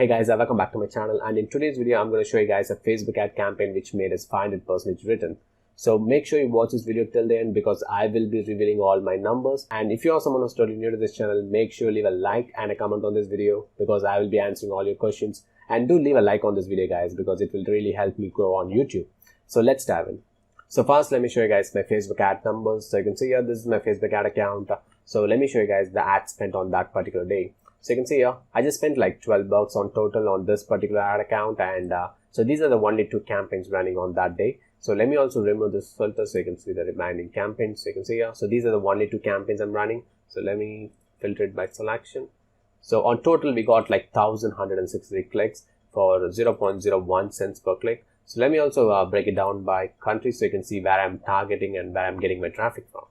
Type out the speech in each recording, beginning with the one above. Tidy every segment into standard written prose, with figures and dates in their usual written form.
Hey guys, welcome back to my channel, and in today's video I'm going to show you guys a Facebook ad campaign which made us 500% return. So make sure you watch this video till the end because I will be revealing all my numbers. And if you are someone who's totally new to this channel, make sure you leave a like and a comment on this video because I will be answering all your questions. And do leave a like on this video guys because it will really help me grow on YouTube. So let's dive in. So first let me show you guys my Facebook ad numbers. So you can see here this is my Facebook ad account. So let me show you guys the ad spent on that particular day. So you can see here, I just spent like $12 on total on this particular ad account, and so these are the only 2 campaigns running on that day. So let me also remove this filter so you can see the remaining campaigns. So you can see here, so these are the only 2 campaigns I'm running. So let me filter it by selection. So on total, we got like 1,163 clicks for 0.01 cents per click. So let me also break it down by country so you can see where I'm targeting and where I'm getting my traffic from.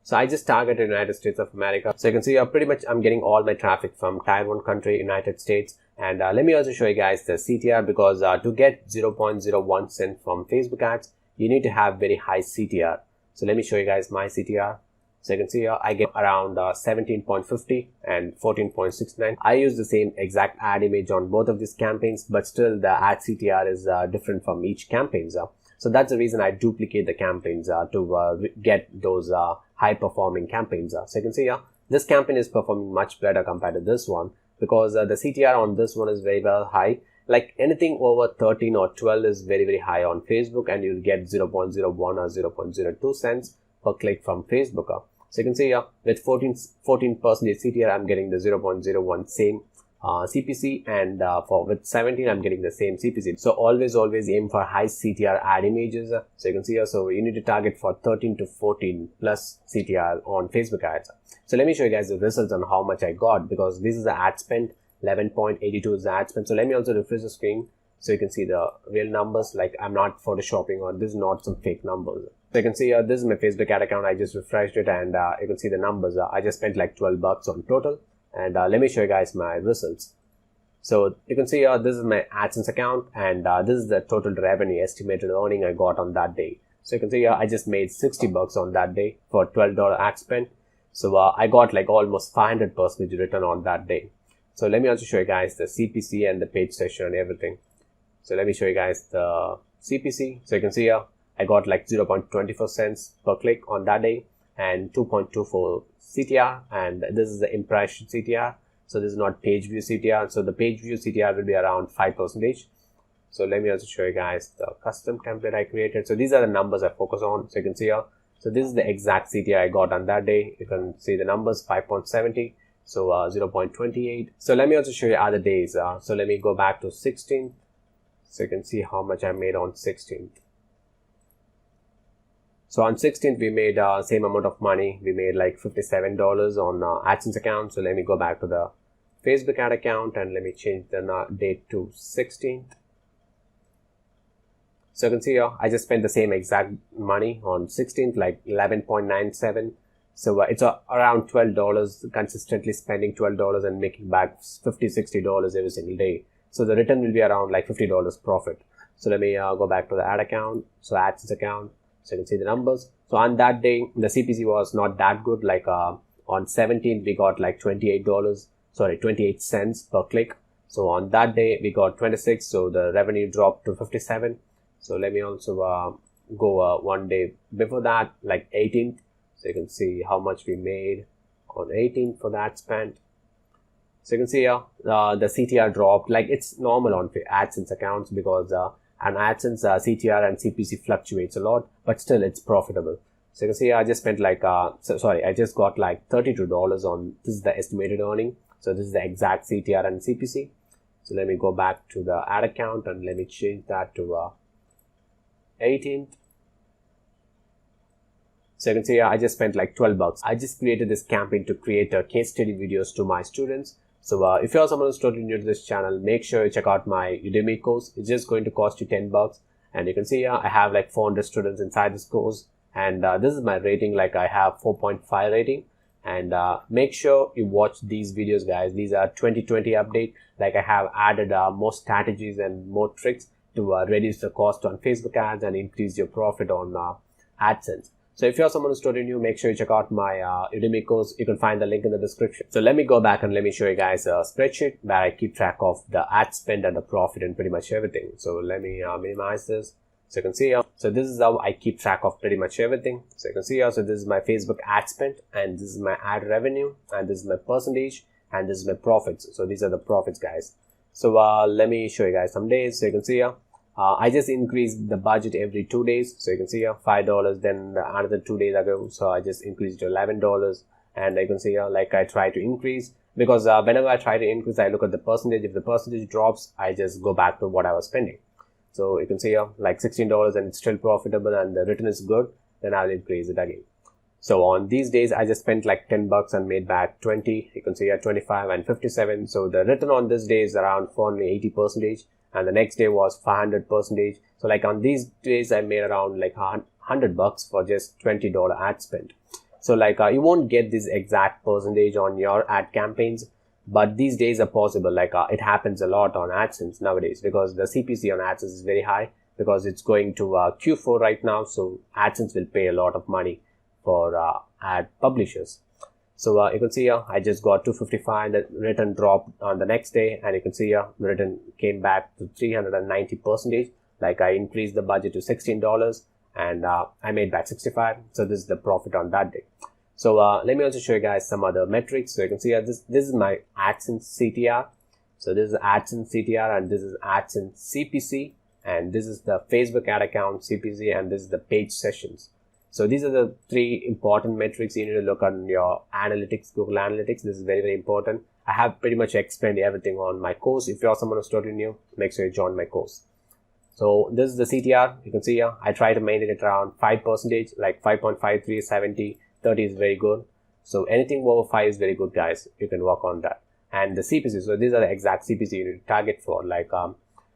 So I just targeted United States of America. So you can see pretty much I'm getting all my traffic from Tier 1 country, United States. And let me also show you guys the CTR because to get 0.01 cent from Facebook ads, you need to have very high CTR. So let me show you guys my CTR. So you can see here I get around 17.50 and 14.69. I use the same exact ad image on both of these campaigns, but still the ad CTR is different from each campaign. So that's the reason I duplicate the campaigns to get those high performing campaigns. So you can see here, this campaign is performing much better compared to this one because the CTR on this one is very well high. Like anything over 13 or 12 is very high on Facebook, and you'll get 0.01 or 0.02 cents per click from Facebook. So you can see here with 14% CTR, I'm getting the 0.01 same CPC, and with 17 I'm getting the same CPC. So always aim for high CTR ad images. So you can see here, so you need to target for 13 to 14 plus CTR on Facebook ads. So let me show you guys the results on how much I got, because this is the ad spend. 11.82 is the ad spend. So let me also refresh the screen so you can see the real numbers. Like I'm not photoshopping, or this is not some fake numbers. So you can see here, this is my Facebook ad account. I just refreshed it, and you can see the numbers. I just spent like $12 on total. And let me show you guys my results. So you can see here, this is my Adsense account, and this is the total revenue estimated earning I got on that day. So you can see here, I just made $60 on that day for $12 ad spend. So I got like almost 500% return on that day. So let me also show you guys the CPC and the page session and everything. So let me show you guys the CPC. So you can see here, I got like 0.24 cents per click on that day and 2.24 CTR, and this is the impression CTR. So this is not page view CTR. So the page view CTR will be around 5%. So let me also show you guys the custom template I created. So these are the numbers I focus on. So you can see here, so this is the exact CTR I got on that day. You can see the numbers 5.70. So 0.28. So let me also show you other days. So let me go back to 16th. So you can see how much I made on 16th. So on 16th, we made same amount of money. We made like $57 on Adsense account. So let me go back to the Facebook ad account and let me change the date to 16th. So you can see here, I just spent the same exact money on 16th, like 11.97. So it's around $12, consistently spending $12 and making back $50-60 every single day. So the return will be around like $50 profit. So let me go back to the ad account. So Adsense account. So you can see the numbers. So on that day, the CPC was not that good. Like on 17th, we got like $28 cents per click. So on that day, we got 26. So the revenue dropped to 57. So let me also go one day before that, like 18th. So you can see how much we made on 18th for that spend. So you can see here, the CTR dropped. Like it's normal on Adsense accounts because and Adsense CTR and CPC fluctuates a lot, but still it's profitable. So you can see I just spent like I just got like $32 on this is the estimated earning. So this is the exact CTR and CPC. So let me go back to the ad account and let me change that to 18th. So you can see I just spent like $12. I just created this campaign to create case study videos to my students. So if you're someone who's totally new to this channel, make sure you check out my Udemy course. It's just going to cost you $10. And you can see here, I have like 400 students inside this course. And this is my rating, like I have 4.5 rating. And make sure you watch these videos, guys. These are 2020 update. Like I have added more strategies and more tricks to reduce the cost on Facebook ads and increase your profit on AdSense. So if you're someone who's totally new, make sure you check out my Udemy course. You can find the link in the description. So let me go back and let me show you guys a spreadsheet where I keep track of the ad spend and the profit and pretty much everything. So let me minimize this. So you can see here. So this is how I keep track of pretty much everything. So you can see here. So this is my Facebook ad spend, and this is my ad revenue, and this is my percentage, and this is my profits. So these are the profits, guys. So let me show you guys some days. So you can see here. I just increased the budget every 2 days. So you can see here $5, then another 2 days ago. So I just increased to $11. And you can see here, like I try to increase, because whenever I try to increase, I look at the percentage. If the percentage drops, I just go back to what I was spending. So you can see here, like $16 and it's still profitable and the return is good, then I'll increase it again. So on these days, I just spent like $10 and made back 20. You can see here 25 and 57. So the return on this day is around 480%. And the next day was 500%. So like on these days, I made around like $100 for just $20 ad spend. So like you won't get this exact percentage on your ad campaigns, but these days are possible. Like it happens a lot on Adsense nowadays, because the CPC on Adsense is very high, because it's going to Q4 right now. So Adsense will pay a lot of money for ad publishers. So you can see here, I just got 255, the return dropped on the next day, and you can see here, the return came back to 390%. Like I increased the budget to $16 and I made back 65. So this is the profit on that day. So let me also show you guys some other metrics. So you can see here, this is my Adsense CTR. So this is Adsense CTR, and this is Adsense CPC, and this is the Facebook ad account CPC, and this is the page sessions. So these are the 3 important metrics you need to look on your analytics, Google Analytics. This is very, very important. I have pretty much explained everything on my course. If you're someone who's totally new, make sure you join my course. So this is the CTR. You can see here, I try to maintain it around 5%, like 5.53, 70, 30 is very good. So anything over 5 is very good, guys. You can work on that. And the CPC, so these are the exact CPC you need to target for. Like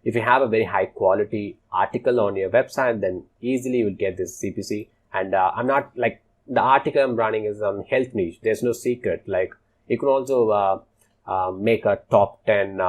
if you have a very high quality article on your website, then easily you will get this CPC. And I'm not like, the article I'm running is on health niche. There's no secret. Like you can also make a top 10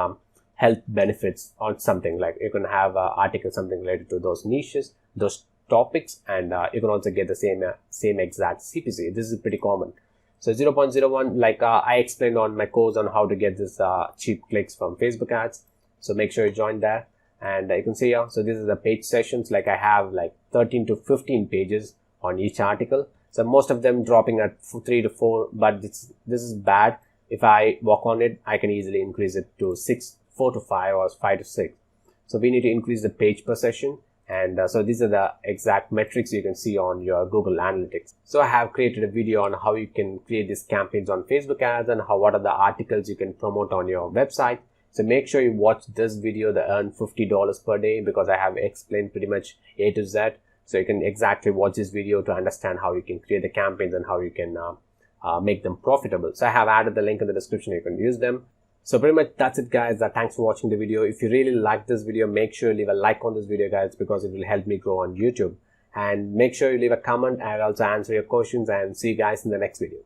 health benefits on something. Like you can have an article something related to those niches, those topics, and you can also get the same exact CPC. This is pretty common. So 0.01, like I explained on my course on how to get this cheap clicks from Facebook ads. So make sure you join there. And you can see here, so this is the page sessions. Like I have like 13 to 15 pages on each article. So most of them dropping at 3 to 4, but this is bad. If I work on it, I can easily increase it to 4 to 5 or 5 to 6. So we need to increase the page per session. And so these are the exact metrics you can see on your Google Analytics. So I have created a video on how you can create these campaigns on Facebook ads, and what are the articles you can promote on your website. So make sure you watch this video, the earn $50 per day, because I have explained pretty much A to Z. So you can exactly watch this video to understand how you can create the campaigns and how you can make them profitable. So I have added the link in the description. You can use them. So pretty much that's it, guys. Thanks for watching the video. If you really like this video, make sure you leave a like on this video, guys, because it will help me grow on YouTube. And make sure you leave a comment. I'll also answer your questions, and see you guys in the next video.